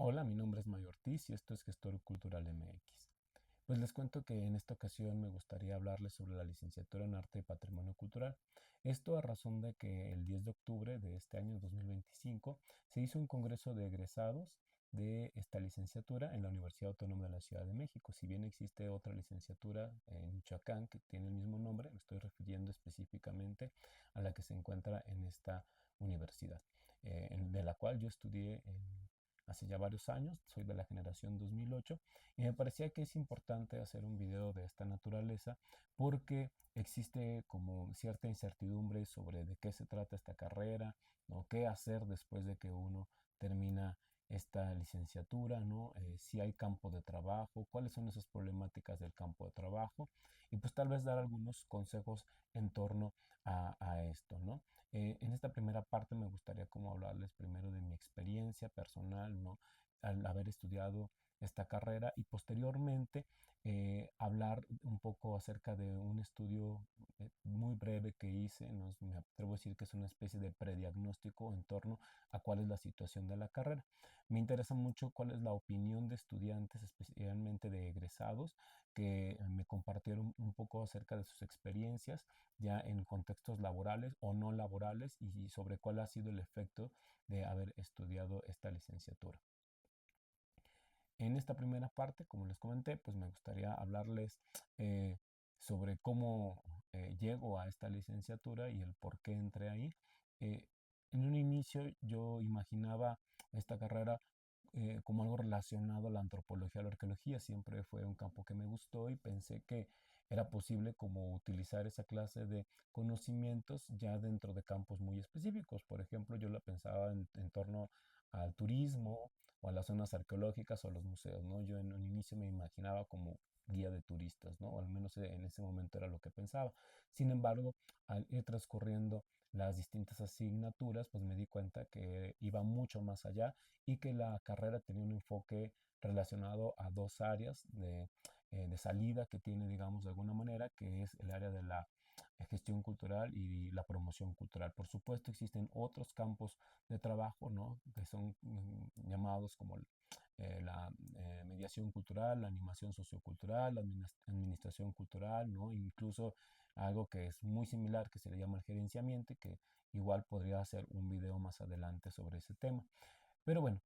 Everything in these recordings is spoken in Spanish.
Hola, mi nombre es Mayo Ortiz y esto es Gestor Cultural MX. Pues les cuento que en esta ocasión me gustaría hablarles sobre la licenciatura en Arte y Patrimonio Cultural. Esto a razón de que el 10 de octubre de este año 2025 se hizo un congreso de egresados de esta licenciatura en la Universidad Autónoma de la Ciudad de México. Si bien existe otra licenciatura en Michoacán que tiene el mismo nombre, me estoy refiriendo específicamente a la que se encuentra en esta universidad, de la cual yo estudié hace ya varios años, soy de la generación 2008 y me parecía que es importante hacer un video de esta naturaleza porque existe como cierta incertidumbre sobre de qué se trata esta carrera, ¿no? ¿Qué hacer después de que uno termina esta licenciatura, ¿no? Si hay campo de trabajo, cuáles son esas problemáticas del campo de trabajo y pues tal vez dar algunos consejos en torno a esto, ¿no? En esta primera parte me gustaría como hablarles primero de mi experiencia personal, ¿no? Al haber estudiado esta carrera y posteriormente hablar un poco acerca de un estudio muy breve que hice, ¿no? Me atrevo a decir que es una especie de prediagnóstico en torno a cuál es la situación de la carrera. Me interesa mucho cuál es la opinión de estudiantes, especialmente de egresados, que me compartieron un poco acerca de sus experiencias ya en contextos laborales o no laborales y sobre cuál ha sido el efecto de haber estudiado esta licenciatura. En esta primera parte, como les comenté, pues me gustaría hablarles eh, sobre cómo llego a esta licenciatura y el por qué entré ahí. Eh, en un inicio yo imaginaba esta carrera como algo relacionado a la antropología o la arqueología. Siempre fue un campo que me gustó y pensé que era posible como utilizar esa clase de conocimientos ya dentro de campos muy específicos. Por ejemplo, yo la pensaba en torno al turismo o a las zonas arqueológicas o a los museos, ¿no? Yo en un inicio me imaginaba como guía de turistas, ¿no? O al menos en ese momento era lo que pensaba. Sin embargo, al ir transcurriendo las distintas asignaturas, pues me di cuenta que iba mucho más allá y que la carrera tenía un enfoque relacionado a dos áreas de salida que tiene, digamos, de alguna manera, que es el área de la gestión cultural y la promoción cultural. Por supuesto, existen otros campos de trabajo, ¿no? Que son llamados como la mediación cultural, la animación sociocultural, la administración cultural, ¿no? Incluso algo que es muy similar que se le llama el gerenciamiento y que igual podría hacer un video más adelante sobre ese tema. Pero bueno,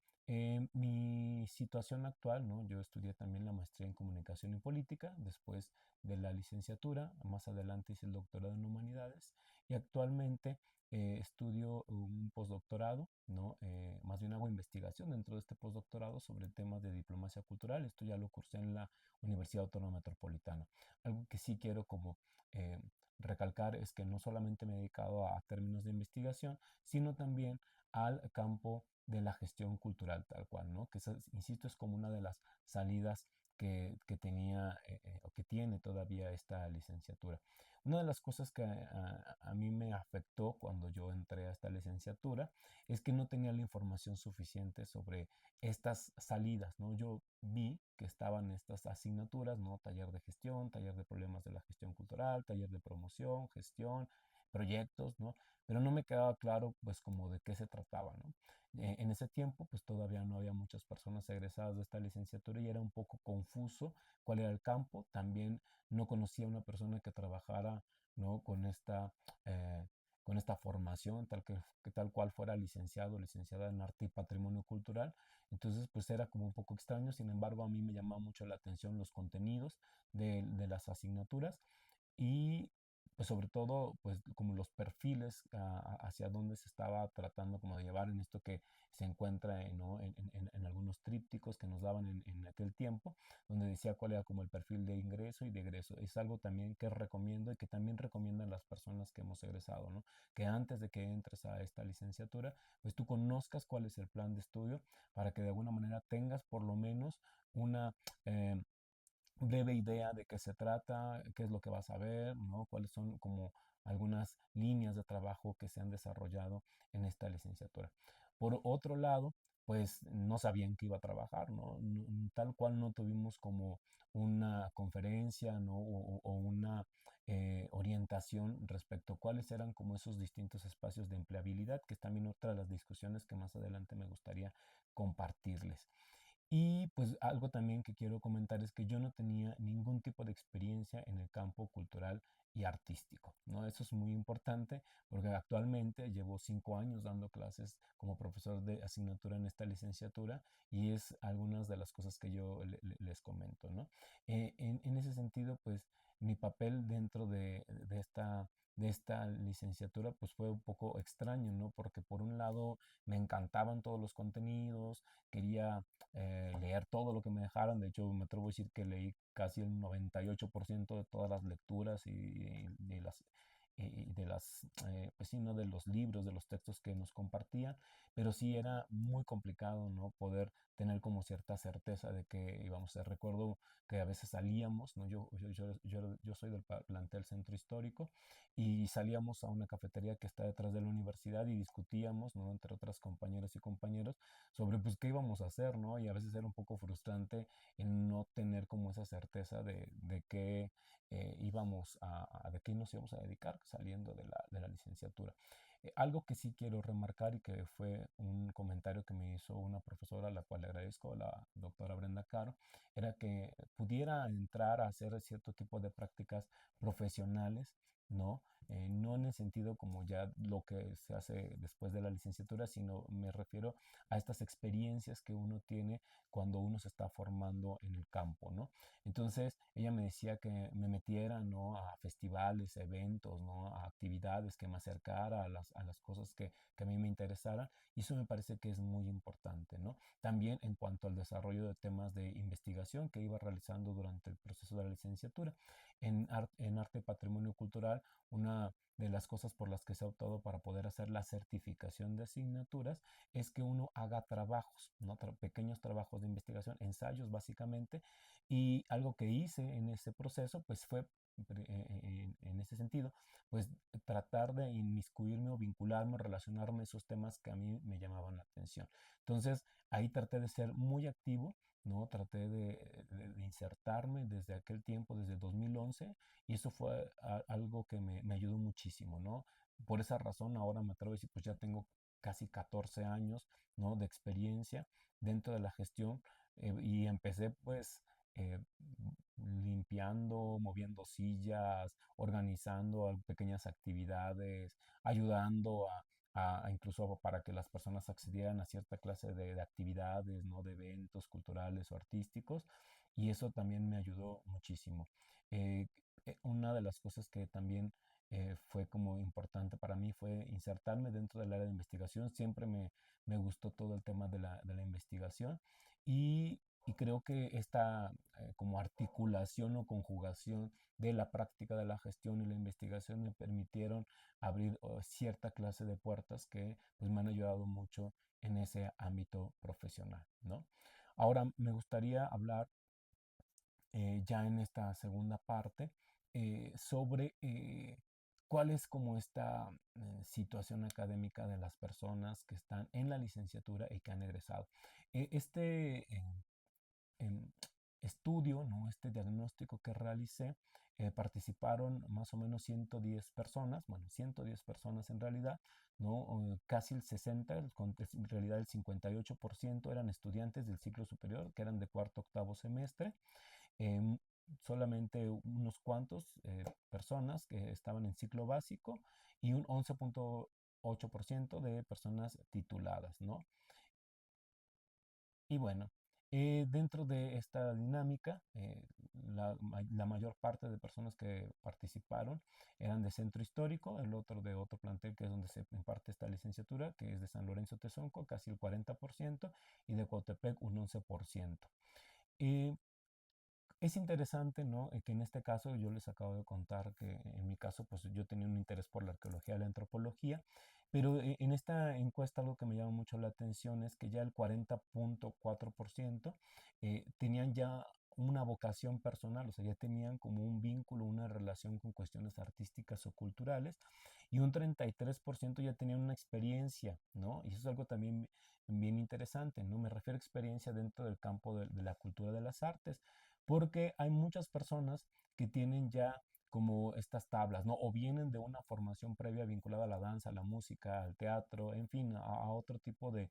mi situación actual, ¿no? Yo estudié también la maestría en comunicación y política después de la licenciatura, más adelante hice el doctorado en humanidades y actualmente estudio un postdoctorado, ¿no? Más bien hago investigación dentro de este postdoctorado sobre temas de diplomacia cultural. Esto ya lo cursé en la Universidad Autónoma Metropolitana. Algo que sí quiero como eh, recalcar es que no solamente me he dedicado a términos de investigación, sino también al campo de la gestión cultural tal cual, ¿no? Que, insisto, es como una de las salidas que tenía o que tiene todavía esta licenciatura. Una de las cosas que a mí me afectó cuando yo entré a esta licenciatura es que no tenía la información suficiente sobre estas salidas, ¿no? Yo vi que estaban estas asignaturas, ¿no? Taller de gestión, taller de problemas de la gestión cultural, taller de promoción, gestión, proyectos, ¿no? Pero no me quedaba claro, pues, como de qué se trataba, ¿no? En ese tiempo, pues todavía no había muchas personas egresadas de esta licenciatura y era un poco confuso cuál era el campo. También no conocía a una persona que trabajara, ¿no? Eh, con esta formación, que tal cual fuera licenciado o licenciada en arte y patrimonio cultural. Entonces, pues era como un poco extraño. Sin embargo, a mí me llamaba mucho la atención los contenidos de las asignaturas y pues sobre todo pues como los perfiles hacia dónde se estaba tratando como de llevar en esto que se encuentra ¿no? en algunos trípticos que nos daban en aquel tiempo, donde decía cuál era como el perfil de ingreso y de egreso. Es algo también que recomiendo y que también recomiendan las personas que hemos egresado, ¿no? Que antes de que entres a esta licenciatura, pues tú conozcas cuál es el plan de estudio para que de alguna manera tengas por lo menos una breve idea de qué se trata, qué es lo que vas a ver, ¿no? Cuáles son como algunas líneas de trabajo que se han desarrollado en esta licenciatura. Por otro lado, pues no sabían que iba a trabajar, ¿no? Tal cual no tuvimos como una conferencia, ¿no? O una orientación respecto a cuáles eran como esos distintos espacios de empleabilidad, que es también otra de las discusiones que más adelante me gustaría compartirles. Y pues algo también que quiero comentar es que yo no tenía ningún tipo de experiencia en el campo cultural y artístico, ¿no? Eso es muy importante porque actualmente llevo 5 años dando clases como profesor de asignatura en esta licenciatura y es algunas de las cosas que yo les comento, ¿no? En ese sentido, pues mi papel dentro de esta licenciatura pues fue un poco extraño, ¿no? Porque por un lado me encantaban todos los contenidos, quería leer todo lo que me dejaran. De hecho, me atrevo a decir que leí casi el 98% de todas las lecturas y pues sí, ¿no? De los libros, de los textos que nos compartían, pero sí era muy complicado, ¿no? Poder tener como cierta certeza de que íbamos a hacer. Recuerdo que a veces salíamos, ¿no? Yo soy del plantel Centro Histórico y salíamos a una cafetería que está detrás de la universidad y discutíamos, ¿no? Entre otras compañeras y compañeros sobre pues qué íbamos a hacer, ¿no? Y a veces era un poco frustrante el no tener como esa certeza de qué de qué nos íbamos a dedicar saliendo de la licenciatura. Algo que sí quiero remarcar y que fue un comentario que me hizo una profesora, a la cual le agradezco, la doctora Brenda Caro, era que pudiera entrar a hacer cierto tipo de prácticas profesionales, ¿no? No en el sentido como ya lo que se hace después de la licenciatura, sino me refiero a estas experiencias que uno tiene cuando uno se está formando en el campo, ¿no? Entonces ella me decía que me metiera, ¿no? A festivales, eventos, ¿no? A actividades, que me acercara a las cosas que a mí me interesaran, y eso me parece que es muy importante, ¿no? También en cuanto al desarrollo de temas de investigación que iba realizando durante el proceso de la licenciatura. En arte y patrimonio cultural, una de las cosas por las que se ha optado para poder hacer la certificación de asignaturas es que uno haga trabajos, ¿no? Pequeños trabajos de investigación, ensayos básicamente, y algo que hice en ese proceso, pues fue en ese sentido, pues tratar de inmiscuirme o vincularme o relacionarme a esos temas que a mí me llamaban la atención. Entonces, ahí traté de ser muy activo, ¿no? Traté de insertarme desde aquel tiempo, desde 2011, y eso fue algo que me ayudó muchísimo, ¿no? Por esa razón, ahora me atrevo a decir, pues ya tengo casi 14 años, ¿no? De experiencia dentro de la gestión, y empecé pues eh, limpiando, moviendo sillas, organizando pequeñas actividades, ayudando a incluso para que las personas accedieran a cierta clase de actividades, ¿no? De eventos culturales o artísticos, y eso también me ayudó muchísimo. Eh, una de las cosas que también fue como importante para mí fue insertarme dentro del área de investigación. Siempre me gustó todo el tema de la investigación, y creo que esta como articulación o conjugación de la práctica de la gestión y la investigación me permitieron abrir cierta clase de puertas que pues me han ayudado mucho en ese ámbito profesional, ¿no? Ahora me gustaría hablar ya en esta segunda parte sobre cuál es como esta situación académica de las personas que están en la licenciatura y que han egresado. Este em, estudio, ¿no? Este diagnóstico que realicé, participaron más o menos 110 personas, bueno, 110 personas en realidad, ¿no? Casi el 60, en realidad el 58% eran estudiantes del ciclo superior, que eran de cuarto octavo semestre. em, Solamente unos cuantos personas que estaban en ciclo básico y un 11,8% de personas tituladas, ¿no? Y bueno, dentro de esta dinámica, la mayor parte de personas que participaron eran de Centro Histórico, el otro de otro plantel que es donde se imparte esta licenciatura, que es de San Lorenzo Tezonco, casi el 40%, y de Coatepec un 11%. Eh, es interesante, ¿no? Que en este caso yo les acabo de contar que en mi caso, pues yo tenía un interés por la arqueología y la antropología, pero en esta encuesta algo que me llama mucho la atención es que ya el 40,4% tenían ya una vocación personal, o sea, ya tenían como un vínculo, una relación con cuestiones artísticas o culturales, y un 33% ya tenían una experiencia, ¿no? Y eso es algo también bien interesante, ¿no? Me refiero a experiencia dentro del campo de la cultura de las artes, porque hay muchas personas que tienen ya como estas tablas, ¿no? O vienen de una formación previa vinculada a la danza, a la música, al teatro, en fin, a otro tipo de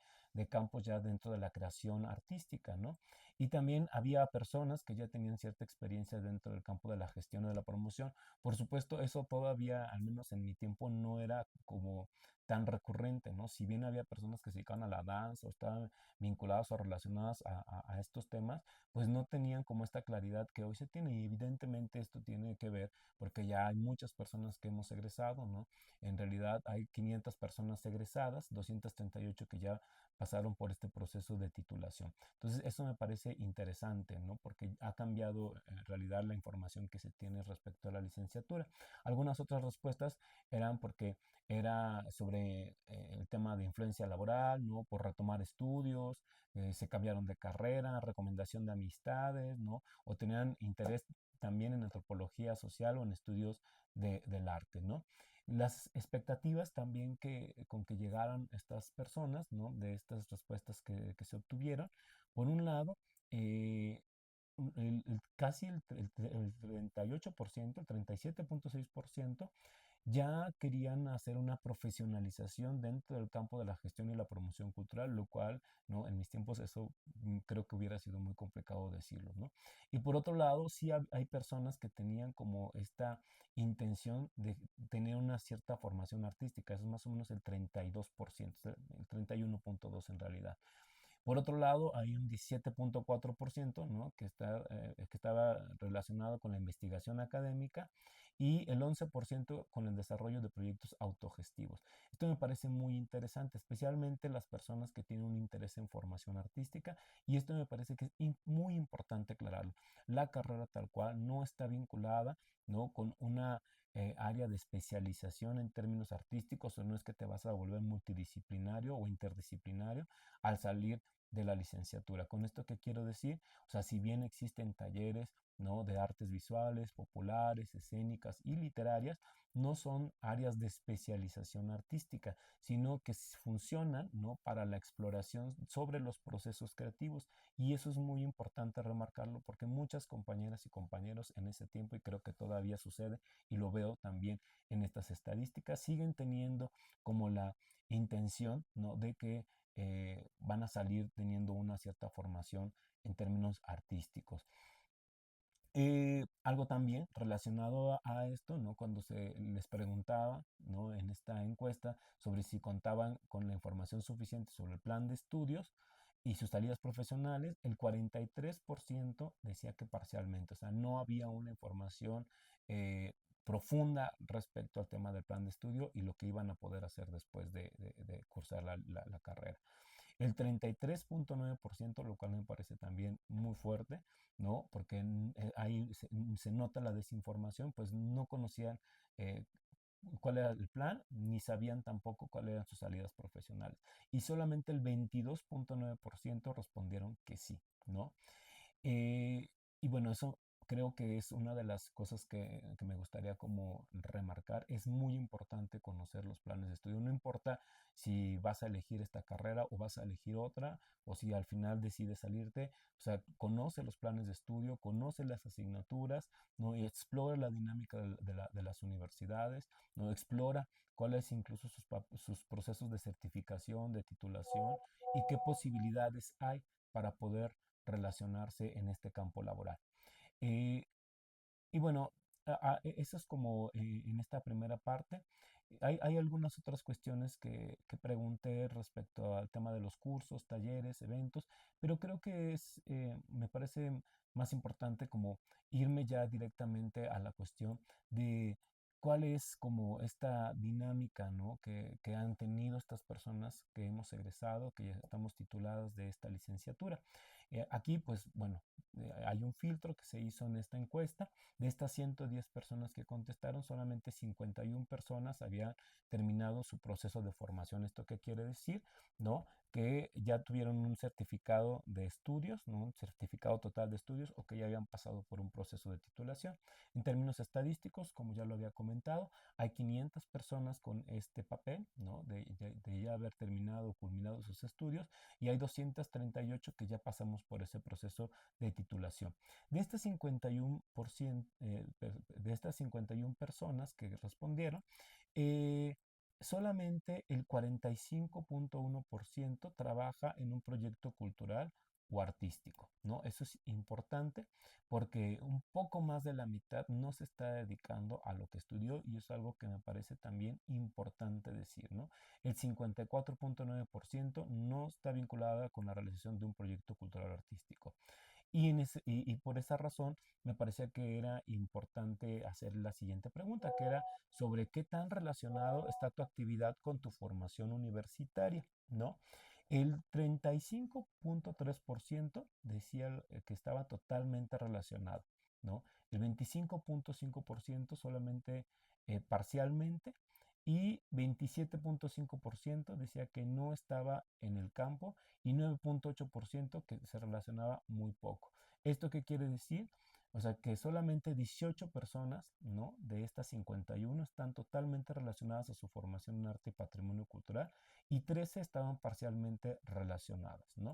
campos ya dentro de la creación artística, ¿no? Y también había personas que ya tenían cierta experiencia dentro del campo de la gestión o de la promoción. Por supuesto, eso todavía, al menos en mi tiempo, no era como tan recurrente, ¿no? Si bien había personas que se dedicaban a la danza o estaban vinculadas o relacionadas a estos temas, pues no tenían como esta claridad que hoy se tiene. Y evidentemente esto tiene que ver porque ya hay muchas personas que hemos egresado, ¿no? En realidad hay 500 personas egresadas, 238 que ya pasaron por este proceso de titulación. Entonces, eso me parece interesante, ¿no? Porque ha cambiado en realidad la información que se tiene respecto a la licenciatura. Algunas otras respuestas eran porque era sobre el tema de influencia laboral, ¿no? Por retomar estudios, se cambiaron de carrera, recomendación de amistades, ¿no? O tenían interés también en antropología social o en estudios del arte, ¿no? Las expectativas también con que llegaron estas personas, ¿no? De estas respuestas que se obtuvieron, por un lado, eh, casi el 38%, el 37.6% ya querían hacer una profesionalización dentro del campo de la gestión y la promoción cultural, lo cual, ¿no? En mis tiempos eso creo que hubiera sido muy complicado decirlo, ¿no? Y por otro lado, sí hay personas que tenían como esta intención de tener una cierta formación artística, eso es más o menos el 32%, el 31.2% en realidad. Por otro lado, hay un 17.4%, ¿no? Que estaba relacionado con la investigación académica y el 11% con el desarrollo de proyectos autogestivos. Esto me parece muy interesante, especialmente las personas que tienen un interés en formación artística, y esto me parece que es muy importante aclararlo. La carrera tal cual no está vinculada, ¿no? Con una área de especialización en términos artísticos, o no es que te vas a volver multidisciplinario o interdisciplinario al salir de la licenciatura. ¿Con esto qué quiero decir? O sea, si bien existen talleres, ¿no? De artes visuales, populares, escénicas y literarias, no son áreas de especialización artística, sino que funcionan, ¿no? Para la exploración sobre los procesos creativos. Y eso es muy importante remarcarlo porque muchas compañeras y compañeros en ese tiempo, y creo que todavía sucede, y lo veo también en estas estadísticas, siguen teniendo como la intención, ¿no? De que van a salir teniendo una cierta formación en términos artísticos. Algo también relacionado a esto, ¿no? Cuando se les preguntaba, ¿no? En esta encuesta sobre si contaban con la información suficiente sobre el plan de estudios y sus salidas profesionales, el 43% decía que parcialmente, o sea, no había una información profunda respecto al tema del plan de estudio y lo que iban a poder hacer después de cursar la carrera. El 33.9%, lo cual me parece también muy fuerte, ¿no? Porque ahí se nota la desinformación, pues no conocían eh, cuál era el plan, ni sabían tampoco cuáles eran sus salidas profesionales. Y solamente el 22.9% respondieron que sí, ¿no? Eh, y bueno, eso creo que es una de las cosas que me gustaría como remarcar. Es muy importante conocer los planes de estudio. No importa si vas a elegir esta carrera o vas a elegir otra, o si al final decides salirte. O sea, conoce los planes de estudio, conoce las asignaturas, ¿no? Y explora la dinámica de las universidades, ¿no? Explora cuáles incluso sus procesos de certificación, de titulación y qué posibilidades hay para poder relacionarse en este campo laboral. Eh, y bueno, eso es como en esta primera parte. Hay algunas otras cuestiones que pregunté respecto al tema de los cursos, talleres, eventos, pero creo que me parece más importante como irme ya directamente a la cuestión de cuál es como esta dinámica, ¿no? Que han tenido estas personas que hemos egresado, que ya estamos tituladas de esta licenciatura. Aquí, pues bueno, hay un filtro que se hizo en esta encuesta. De estas 110 personas que contestaron, solamente 51 personas habían terminado su proceso de formación. ¿Esto qué quiere decir? ¿No? Que ya tuvieron un certificado de estudios, ¿no? Un certificado total de estudios, o que ya habían pasado por un proceso de titulación. En términos estadísticos, como ya lo había comentado, comentado, hay 500 personas con este papel, ¿no? De ya haber terminado o culminado sus estudios, y hay 238 que ya pasamos por ese proceso de titulación. De estas 51%, de estas 51 personas que respondieron, eh, solamente el 45.1% trabaja en un proyecto cultural o artístico, ¿no? Eso es importante porque un poco más de la mitad no se está dedicando a lo que estudió, y es algo que me parece también importante decir, ¿no? El 54.9% no está vinculada con la realización de un proyecto cultural o artístico. Y por esa razón me parecía que era importante hacer la siguiente pregunta, que era sobre qué tan relacionado está tu actividad con tu formación universitaria, ¿no? El 35.3% decía que estaba totalmente relacionado, ¿no? El 25.5% solamente parcialmente, y 27.5% decía que no estaba en el campo, y 9.8% que se relacionaba muy poco. ¿Esto qué quiere decir? O sea, que solamente 18 personas, ¿no? De estas 51 están totalmente relacionadas a su formación en arte y patrimonio cultural, y 13 estaban parcialmente relacionadas, ¿no?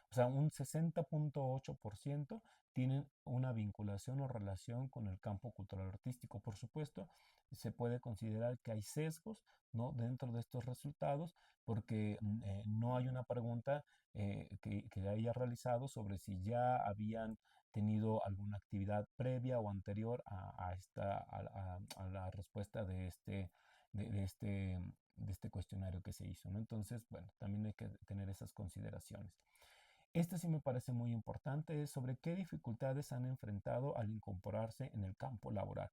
O sea, un 60.8% tienen una vinculación o relación con el campo cultural artístico. Por supuesto, se puede considerar que hay sesgos, ¿no? Dentro de estos resultados, porque no hay una pregunta que haya realizado sobre si ya habían tenido alguna actividad previa o anterior a la respuesta de este, de este cuestionario que se hizo, ¿no? Entonces, bueno, también hay que tener esas consideraciones. Este sí me parece muy importante, es sobre qué dificultades han enfrentado al incorporarse en el campo laboral.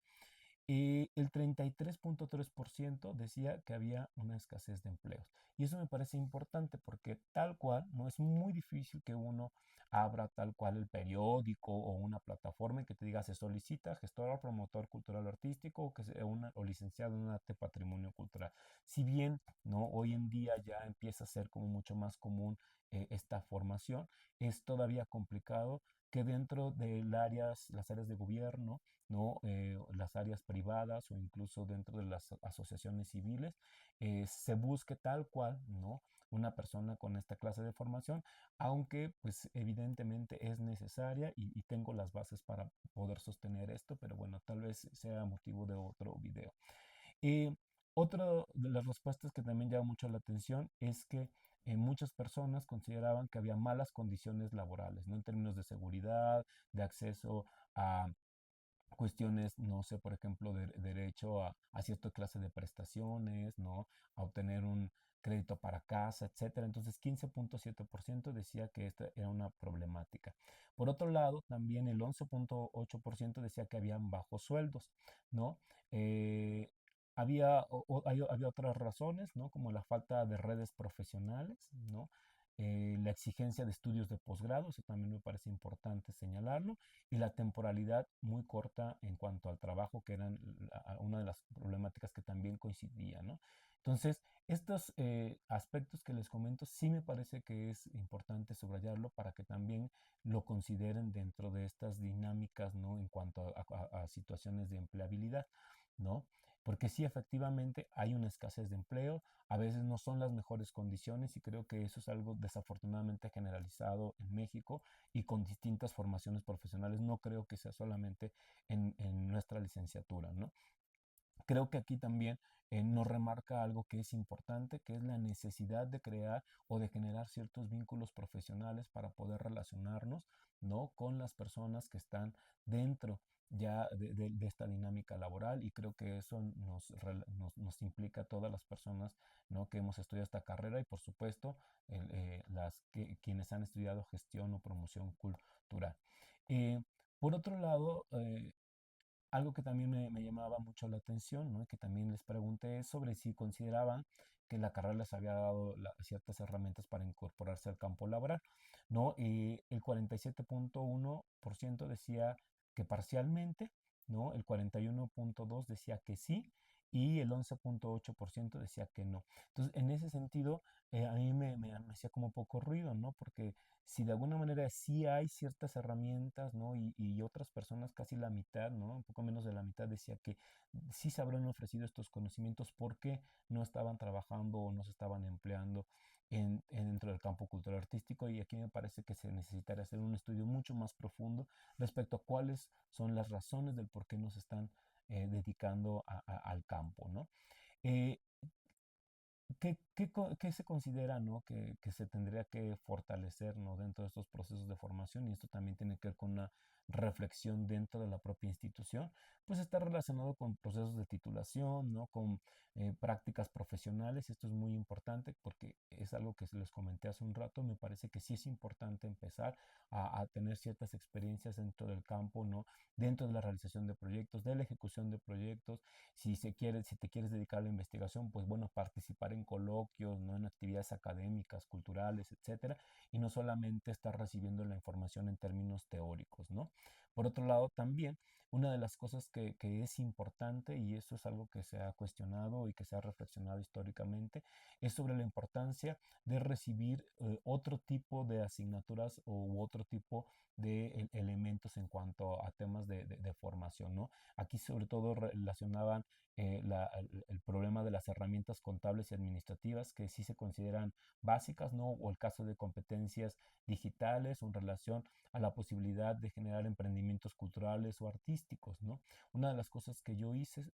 El 33.3% decía que había una escasez de empleos. Y eso me parece importante porque tal cual, no es muy difícil que uno abra tal cual el periódico o una plataforma y que te diga se solicita gestor o promotor cultural o artístico, o, que sea o licenciado en arte patrimonio cultural. Si bien no hoy en día ya empieza a ser como mucho más común esta formación, es todavía complicado que dentro de las áreas de gobierno, ¿no? Las áreas privadas o incluso dentro de las asociaciones civiles, se busque tal cual, ¿no? Una persona con esta clase de formación, aunque pues evidentemente es necesaria, y tengo las bases para poder sostener esto, pero bueno, tal vez sea motivo de otro video. Eh, Otra de las respuestas que también llama mucho la atención es que muchas personas consideraban que había malas condiciones laborales, ¿no? En términos de seguridad, de acceso a cuestiones, no sé, por ejemplo, de derecho a cierta clase de prestaciones, ¿no? A obtener un crédito para casa, etcétera. Entonces, 15.7% decía que esta era una problemática. Por otro lado, también el 11.8% decía que habían bajos sueldos, ¿no? Eh, había otras razones, ¿no? Como la falta de redes profesionales, ¿no? La exigencia de estudios de posgrado, eso también me parece importante señalarlo, y la temporalidad muy corta en cuanto al trabajo, que eran una de las problemáticas que también coincidían, ¿no? Entonces, estos aspectos que les comento sí me parece que es importante subrayarlo para que también lo consideren dentro de estas dinámicas, ¿no? En cuanto a situaciones de empleabilidad, ¿no? Porque sí, efectivamente, hay una escasez de empleo, a veces no son las mejores condiciones, y creo que eso es algo desafortunadamente generalizado en México y con distintas formaciones profesionales. No creo que sea solamente en nuestra licenciatura, ¿no? Creo que aquí también nos remarca algo que es importante, que es la necesidad de crear o de generar ciertos vínculos profesionales para poder relacionarnos, ¿no? Con las personas que están dentro ya de esta dinámica laboral, y creo que eso nos implica a todas las personas, ¿no? Que hemos estudiado esta carrera, y por supuesto quienes han estudiado gestión o promoción cultural. Eh, por otro lado, algo que también me llamaba mucho la atención, ¿no? Y que también les pregunté sobre si consideraban que la carrera les había dado ciertas herramientas para incorporarse al campo laboral, ¿no? Y el 47.1% decía que parcialmente, ¿no? El 41.2% decía que sí, y el 11.8% decía que no. Entonces, en ese sentido, a mí me hacía como un poco ruido, ¿no? Porque si de alguna manera sí hay ciertas herramientas, ¿no? Y otras personas, casi la mitad, ¿no? Un poco menos de la mitad decía que sí se habrán ofrecido estos conocimientos porque no estaban trabajando o no se estaban empleando dentro del campo cultural artístico, y aquí me parece que se necesitaría hacer un estudio mucho más profundo respecto a cuáles son las razones del por qué nos están dedicando al campo, ¿no? Eh, ¿Qué se considera, ¿no? Que se tendría que fortalecer, ¿no? Dentro de estos procesos de formación, y esto también tiene que ver con una reflexión dentro de la propia institución, pues está relacionado con procesos de titulación, ¿no? Con prácticas profesionales. Esto es muy importante porque es algo que se les comenté hace un rato. Me parece que sí es importante empezar a tener ciertas experiencias dentro del campo, ¿no? Dentro de la realización de proyectos, de la ejecución de proyectos. Si te quieres dedicar a la investigación, pues bueno, participar en coloquios, ¿no? En actividades académicas, culturales, etcétera, y no solamente estar recibiendo la información en términos teóricos, ¿no? Por otro lado, también una de las cosas que es importante, y eso es algo que se ha cuestionado y que se ha reflexionado históricamente, es sobre la importancia de recibir otro tipo de asignaturas u otro tipo de elementos en cuanto a temas de formación, ¿no? Aquí sobre todo relacionaban el problema de las herramientas contables y administrativas que sí se consideran básicas, ¿no? O el caso de competencias digitales o en relación a la posibilidad de generar emprendimientos culturales o artísticos, ¿no? Una de las cosas que yo hice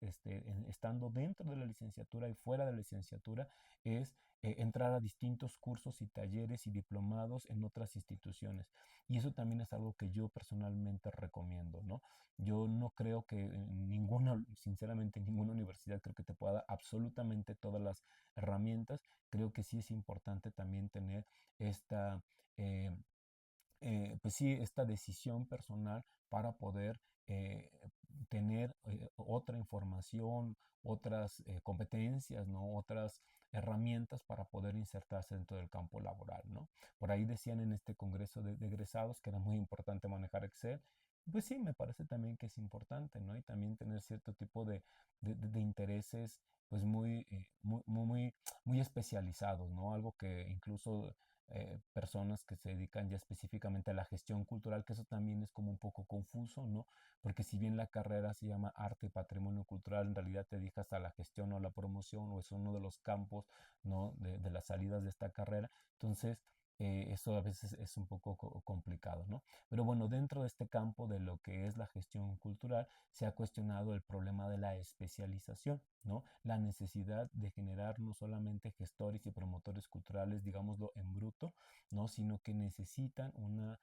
estando dentro de la licenciatura y fuera de la licenciatura es entrar a distintos cursos y talleres y diplomados en otras instituciones. Y eso también es algo que yo personalmente recomiendo, ¿no? Yo no creo que ninguna, sinceramente, ninguna universidad creo que te pueda dar absolutamente todas las herramientas. Creo que sí es importante también tener esta, eh, pues sí, esta decisión personal para poder eh, tener otra información, otras competencias, ¿no? Otras herramientas para poder insertarse dentro del campo laboral, ¿no? Por ahí decían en este congreso de egresados que era muy importante manejar Excel. Pues sí, me parece también que es importante, ¿no? Y también tener cierto tipo de intereses, pues muy especializados, ¿no? Algo que incluso personas que se dedican ya específicamente a la gestión cultural, que eso también es como un poco confuso, ¿no? Porque si bien la carrera se llama arte y patrimonio cultural, en realidad te dedicas a la gestión o a la promoción, o es uno de los campos, ¿no? De las salidas de esta carrera. Entonces, eso a veces es un poco complicado, ¿no? Pero bueno, dentro de este campo de lo que es la gestión cultural, se ha cuestionado el problema de la especialización, ¿no? La necesidad de generar no solamente gestores y promotores culturales, digámoslo en bruto, ¿no? Sino que necesitan una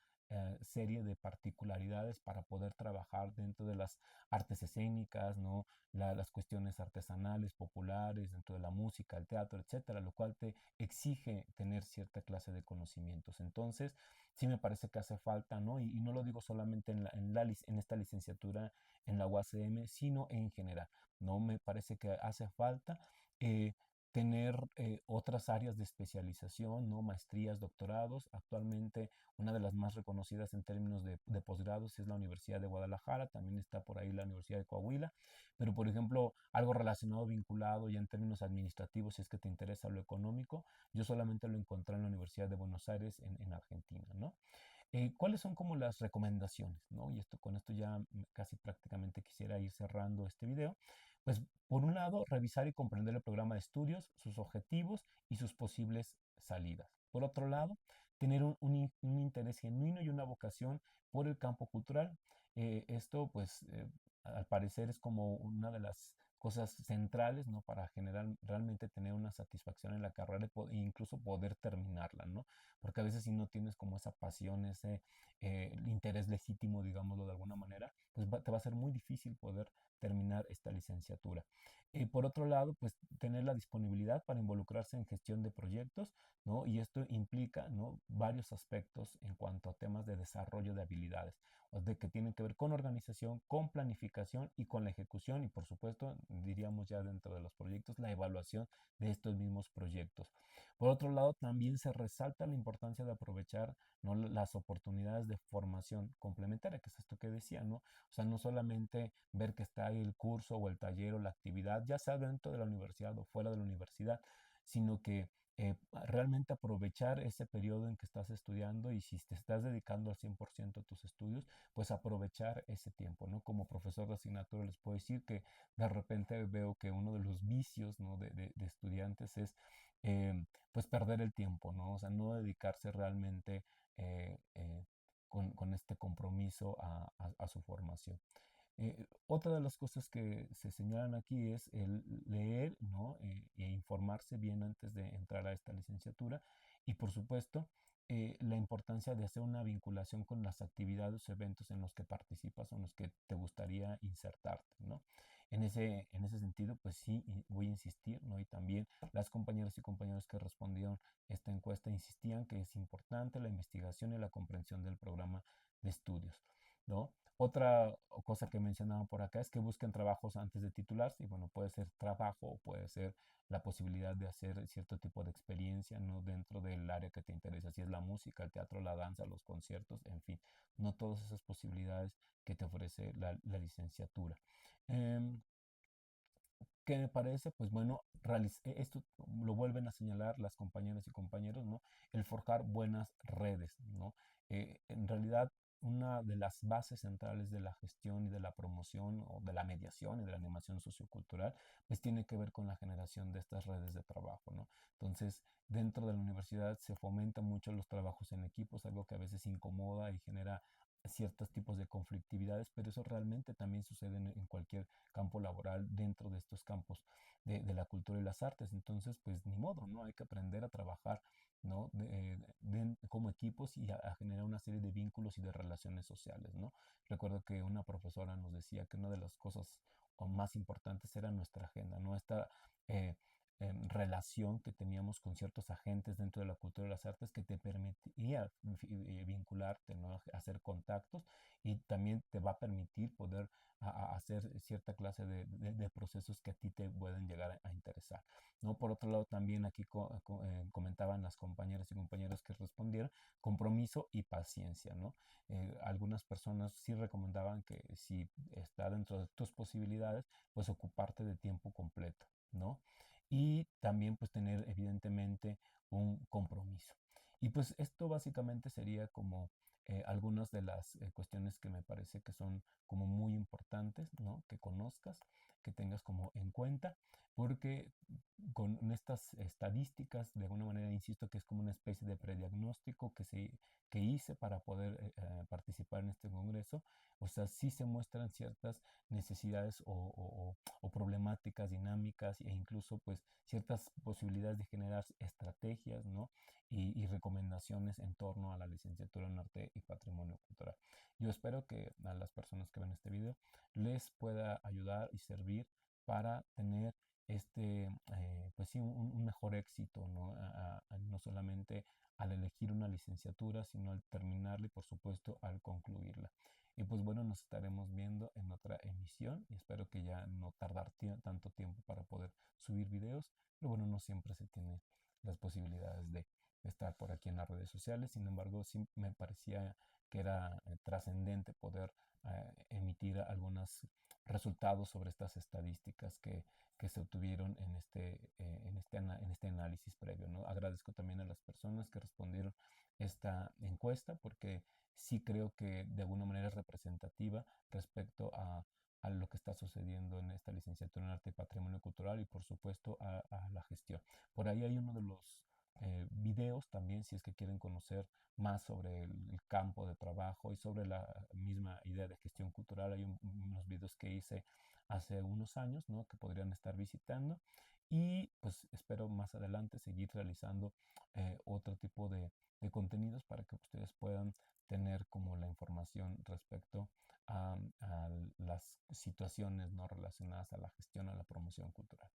serie de particularidades para poder trabajar dentro de las artes escénicas, ¿no? Las cuestiones artesanales, populares, dentro de la música, el teatro, etcétera, lo cual te exige tener cierta clase de conocimientos. Entonces, sí me parece que hace falta, ¿no? Y no lo digo solamente en esta licenciatura en la UACM, sino en general, ¿no? Me parece que hace falta eh, tener otras áreas de especialización, ¿no? Maestrías, doctorados. Actualmente una de las más reconocidas en términos de posgrados es la Universidad de Guadalajara, también está por ahí la Universidad de Coahuila, pero por ejemplo, algo relacionado, vinculado ya en términos administrativos, si es que te interesa lo económico, yo solamente lo encontré en la Universidad de Buenos Aires en Argentina, ¿no? ¿Cuáles son como las recomendaciones, ¿no? Y con esto ya casi prácticamente quisiera ir cerrando este video. Pues por un lado, revisar y comprender el programa de estudios, sus objetivos y sus posibles salidas. Por otro lado, tener un interés genuino y una vocación por el campo cultural. Esto, pues, al parecer es como una de las cosas centrales, ¿no? Para generar realmente tener una satisfacción en la carrera e incluso poder terminarla, ¿no? Porque a veces si no tienes como esa pasión, ese interés legítimo, digámoslo de alguna manera, pues te va a ser muy difícil poder terminar esta licenciatura. Por otro lado, pues tener la disponibilidad para involucrarse en gestión de proyectos, ¿no? Y esto implica, ¿no? Varios aspectos en cuanto a temas de desarrollo de habilidades, o de que tienen que ver con organización, con planificación y con la ejecución, y por supuesto, diríamos ya dentro de los proyectos, la evaluación de estos mismos proyectos. Por otro lado, también se resalta la importancia de aprovechar, ¿no?, las oportunidades de formación complementaria, que es esto que decía, ¿no? O sea, no solamente ver que está ahí el curso o el taller o la actividad, ya sea dentro de la universidad o fuera de la universidad, sino que realmente aprovechar ese periodo en que estás estudiando, y si te estás dedicando al 100% a tus estudios, pues aprovechar ese tiempo, ¿no? Como profesor de asignatura les puedo decir que de repente veo que uno de los vicios, ¿no?, de estudiantes es pues perder el tiempo, ¿no? O sea, no dedicarse realmente con este compromiso a su formación. Otra de las cosas que se señalan aquí es el leer, ¿no? E informarse bien antes de entrar a esta licenciatura, y por supuesto la importancia de hacer una vinculación con las actividades o eventos en los que participas o en los que te gustaría insertarte, ¿no? En ese sentido, pues sí, voy a insistir, ¿no? Y también las compañeras y compañeros que respondieron esta encuesta insistían que es importante la investigación y la comprensión del programa de estudios, ¿no? Otra cosa que mencionaban por acá es que busquen trabajos antes de titularse, y bueno, puede ser trabajo o puede ser la posibilidad de hacer cierto tipo de experiencia, ¿no?, dentro del área que te interesa, si es la música, el teatro, la danza, los conciertos, en fin, no todas esas posibilidades que te ofrece la licenciatura. Em, ¿Qué me parece? Pues bueno, esto lo vuelven a señalar las compañeras y compañeros, ¿no? El forjar buenas redes, ¿no? En realidad, una de las bases centrales de la gestión y de la promoción o de la mediación y de la animación sociocultural, pues tiene que ver con la generación de estas redes de trabajo, ¿no? Entonces, dentro de la universidad se fomentan mucho los trabajos en equipos, algo que a veces incomoda y genera ciertos tipos de conflictividades, pero eso realmente también sucede en cualquier campo laboral dentro de estos campos de la cultura y las artes. Entonces, pues ni modo, ¿no? Hay que aprender a trabajar, ¿no? Como equipos y a generar una serie de vínculos y de relaciones sociales, ¿no? Recuerdo que una profesora nos decía que una de las cosas más importantes era nuestra agenda, ¿no? Esta eh, relación que teníamos con ciertos agentes dentro de la cultura y las artes que te permitía vincularte, ¿no? Hacer contactos, y también te va a permitir poder hacer cierta clase de procesos que a ti te pueden llegar a interesar, ¿no? Por otro lado, también aquí comentaban las compañeras y compañeros que respondieron, compromiso y paciencia, ¿no? Algunas personas sí recomendaban que si está dentro de tus posibilidades, pues ocuparte de tiempo completo, ¿no? Y también pues tener evidentemente un compromiso. Y pues esto básicamente sería como algunas de las cuestiones que me parece que son como muy importantes, ¿no? Que conozcas, que tengas como en cuenta, porque con estas estadísticas, de alguna manera, insisto que es como una especie de prediagnóstico que hice para poder participar en este congreso. O sea, sí se muestran ciertas necesidades o problemáticas dinámicas, e incluso pues ciertas posibilidades de generar estrategias, ¿no? Y recomendaciones en torno a la licenciatura en arte y patrimonio cultural. Yo espero que a las personas que ven este video les pueda ayudar y servir para tener pues sí, un mejor éxito, ¿no? No solamente al elegir una licenciatura, sino al terminarla y por supuesto al concluirla. Y pues bueno, nos estaremos viendo en otra emisión, y espero que ya no tardar tanto tiempo para poder subir videos, pero bueno, no siempre se tiene las posibilidades de estar por aquí en las redes sociales. Sin embargo, sí me parecía que era trascendente poder emitir algunos resultados sobre estas estadísticas que se obtuvieron en este análisis previo, ¿no? Agradezco también a las personas que respondieron esta encuesta, porque sí creo que de alguna manera es representativa respecto a lo que está sucediendo en esta licenciatura en Arte y Patrimonio Cultural, y por supuesto a la gestión. Por ahí hay uno de los videos también, si es que quieren conocer más sobre el campo de trabajo y sobre la misma idea de gestión cultural. Hay unos videos que hice hace unos años, ¿no? Que podrían estar visitando, y pues espero más adelante seguir realizando otro tipo de contenidos para que ustedes puedan tener como la información respecto a las situaciones no relacionadas a la gestión, a la promoción cultural.